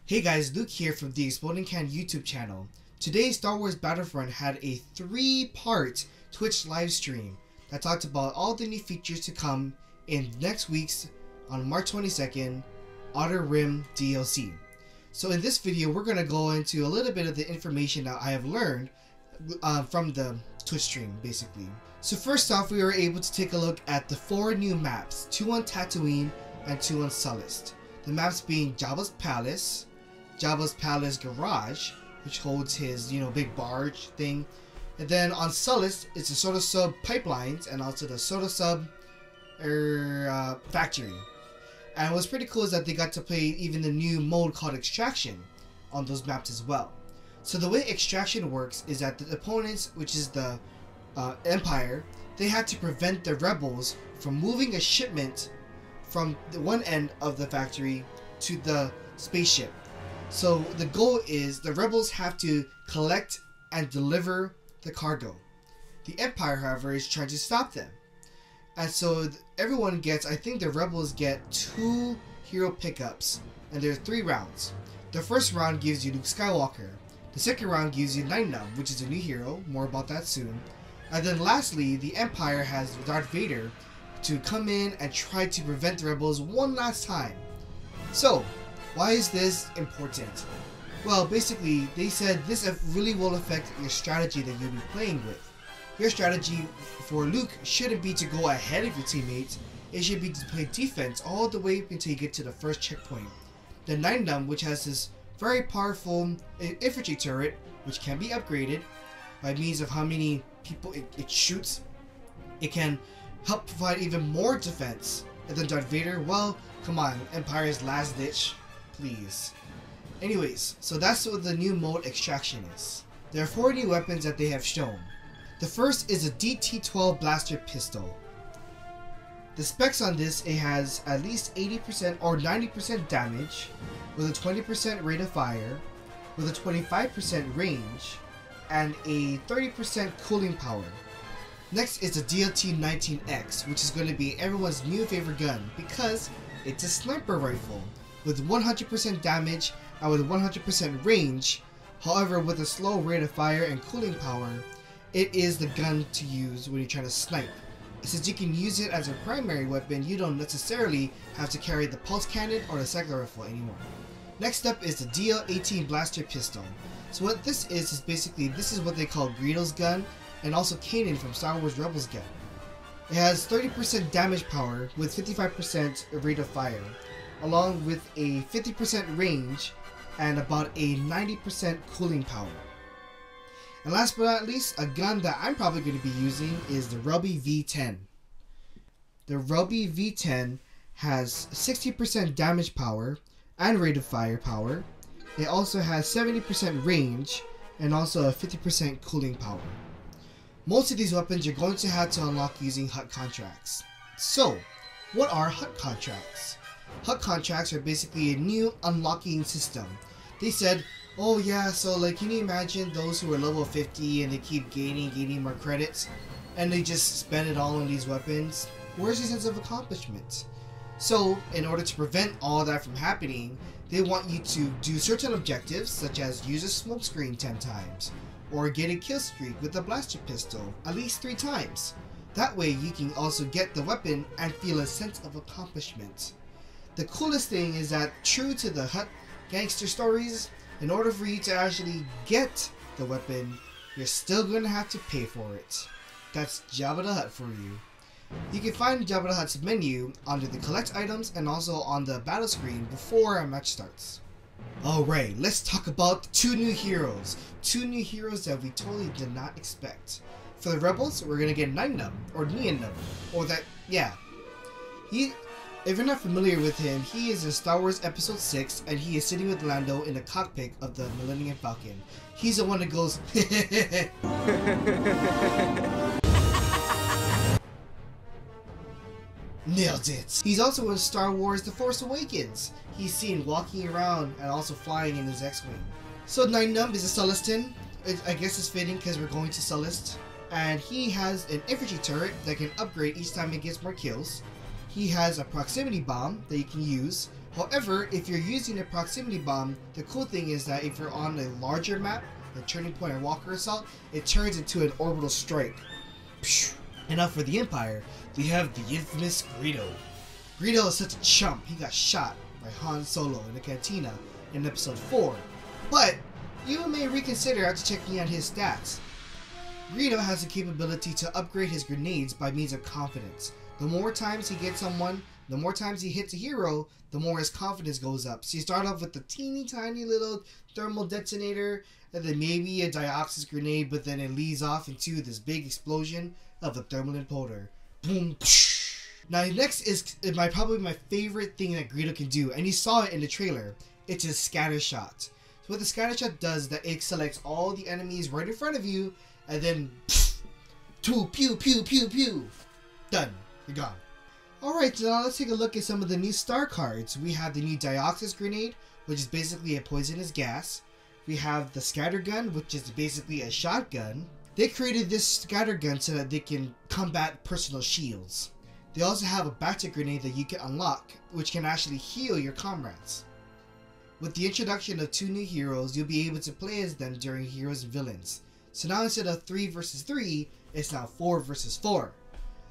Hey guys, Luke here from the Exploding Can YouTube channel. Today, Star Wars Battlefront had a 3-part Twitch live stream that talked about all the new features to come in next week's, on March 22nd, Outer Rim DLC. So in this video, we're going to go into a little bit of the information that I have learned from the Twitch stream, basically. So first off, we were able to take a look at the 4 new maps, 2 on Tatooine and 2 on Sullust. The maps being Jabba's Palace Garage, which holds his, big barge thing. And then on Sullust, it's the Soda Sub Pipelines and also the Soda Sub Factory. And what's pretty cool is that they got to play even the new mode called Extraction on those maps as well. So the way Extraction works is that the opponents, which is the Empire, they had to prevent the rebels from moving a shipment from the one end of the factory to the spaceship. So the goal is the rebels have to collect and deliver the cargo. The Empire, however, is trying to stop them. And so everyone gets, I think the rebels get 2 hero pickups, and there's 3 rounds. The first round gives you Luke Skywalker. The second round gives you Nien Nunb, which is a new hero, more about that soon. And then lastly, the Empire has Darth Vader to come in and try to prevent the rebels one last time. So, why is this important? Well, basically, they said this really will affect your strategy that you'll be playing with. Your strategy for Luke shouldn't be to go ahead of your teammates, it should be to play defense all the way until you get to the first checkpoint. The Nien Nunb, which has this very powerful infantry turret, which can be upgraded by means of how many people it shoots, it can help provide even more defense. And then Darth Vader, well, come on, Empire's last ditch. Please. Anyways, so that's what the new mode Extraction is. There are 4 new weapons that they have shown. The first is a DT-12 blaster pistol. The specs on this, it has at least 80% or 90% damage, with a 20% rate of fire, with a 25% range, and a 30% cooling power. Next is the DLT-19X, which is going to be everyone's new favorite gun because it's a sniper rifle with 100% damage and with 100% range. However, with a slow rate of fire and cooling power, it is the gun to use when you're trying to snipe. Since you can use it as a primary weapon, you don't necessarily have to carry the pulse cannon or the cycler rifle anymore. Next up is the DL-18 blaster pistol. So what this is basically, this is what they call Greedo's gun and also Kanan from Star Wars Rebels gun. It has 30% damage power with 55% rate of fire, along with a 50% range and about a 90% cooling power. And last but not least, a gun that I'm probably going to be using is the Rubby V10. The Rubby V10 has 60% damage power and rate of fire power. It also has 70% range and also a 50% cooling power. Most of these weapons you're going to have to unlock using HUT contracts. So, what are HUT contracts? HUT contracts are basically a new unlocking system. They said, oh yeah, so like, can you imagine those who are level 50 and they keep gaining more credits and they just spend it all on these weapons? Where's the sense of accomplishment? So, in order to prevent all that from happening, they want you to do certain objectives such as use a smoke screen 10 times or get a kill streak with a blaster pistol at least 3 times. That way you can also get the weapon and feel a sense of accomplishment. The coolest thing is that, true to the HUT gangster stories, in order for you to actually get the weapon, you're still going to have to pay for it. That's Jabba the Hutt for you. You can find Jabba the Hutt's menu under the collect items and also on the battle screen before a match starts. Alright, let's talk about 2 new heroes. 2 new heroes that we totally did not expect. For the rebels, we're going to get Nien Nunb, or Nien Nunb, or that, yeah. If you're not familiar with him, he is in Star Wars Episode 6, and he is sitting with Lando in the cockpit of the Millennium Falcon. He's the one that goes, nailed it! He's also in Star Wars The Force Awakens. He's seen walking around and also flying in his X-Wing. So Nien Nunb is a Sullustan. I guess it's fitting because we're going to Sullust. And he has an infantry turret that can upgrade each time it gets more kills. He has a proximity bomb that you can use. However, if you're using a proximity bomb, the cool thing is that if you're on a larger map, like Turning Point or Walker Assault, it turns into an orbital strike. And now for the Empire, we have the infamous Greedo. Greedo is such a chump, he got shot by Han Solo in the cantina in episode 4. But you may reconsider after checking out his stats. Greedo has the capability to upgrade his grenades by means of confidence. The more times he gets someone, the more times he hits a hero, the more his confidence goes up. So you start off with a teeny tiny little thermal detonator, and then maybe a Dioxis grenade, but then it leads off into this big explosion of a thermal imploder. Boom. Now next is probably my favorite thing that Greedo can do, and you saw it in the trailer. It's his scatter shot. So what the scatter shot does is that it selects all the enemies right in front of you, and then pew pew pew pew. Done. You're gone. Alright, so now let's take a look at some of the new star cards. We have the new Dioxis grenade, which is basically a poisonous gas. We have the scatter gun, which is basically a shotgun. They created this scatter gun so that they can combat personal shields. They also have a battle grenade that you can unlock, which can actually heal your comrades. With the introduction of 2 new heroes, you'll be able to play as them during Heroes and Villains. So now instead of 3 versus 3, it's now 4 versus 4.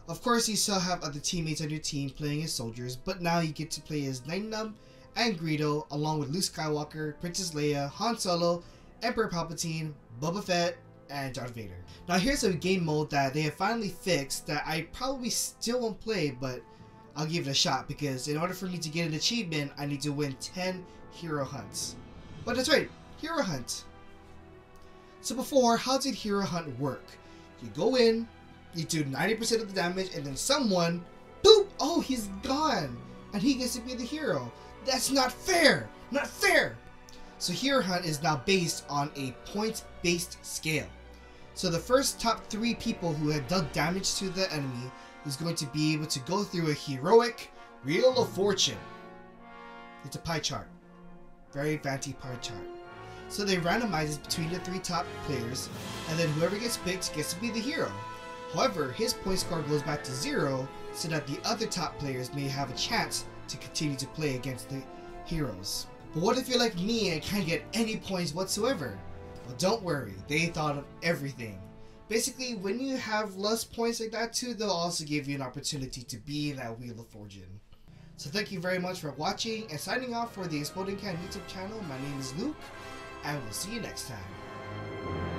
Of course, you still have other teammates on your team playing as soldiers, but now you get to play as Night Nub and Greedo, along with Luke Skywalker, Princess Leia, Han Solo, Emperor Palpatine, Boba Fett, and Darth Vader. Now here's a game mode that they have finally fixed that I probably still won't play, but I'll give it a shot, because in order for me to get an achievement, I need to win 10 hero hunts. But that's right, hero hunt. So before, how did hero hunt work? You go in, you do 90% of the damage, and then someone, boop, oh, he's gone, and he gets to be the hero. That's not fair! Not fair! So Hero Hunt is now based on a points-based scale. So the first top 3 people who have done damage to the enemy is going to be able to go through a heroic Wheel of Fortune. It's a pie chart. Very fancy pie chart. So they randomize it between the 3 top players, and then whoever gets picked gets to be the hero. However, his point score goes back to 0, so that the other top players may have a chance to continue to play against the heroes. But what if you're like me and can't get any points whatsoever? Well, don't worry, they thought of everything. Basically, when you have less points like that too, they'll also give you an opportunity to be in that Wheel of Fortune. So thank you very much for watching, and signing off for the Exploding Can YouTube channel, my name is Luke, and we'll see you next time.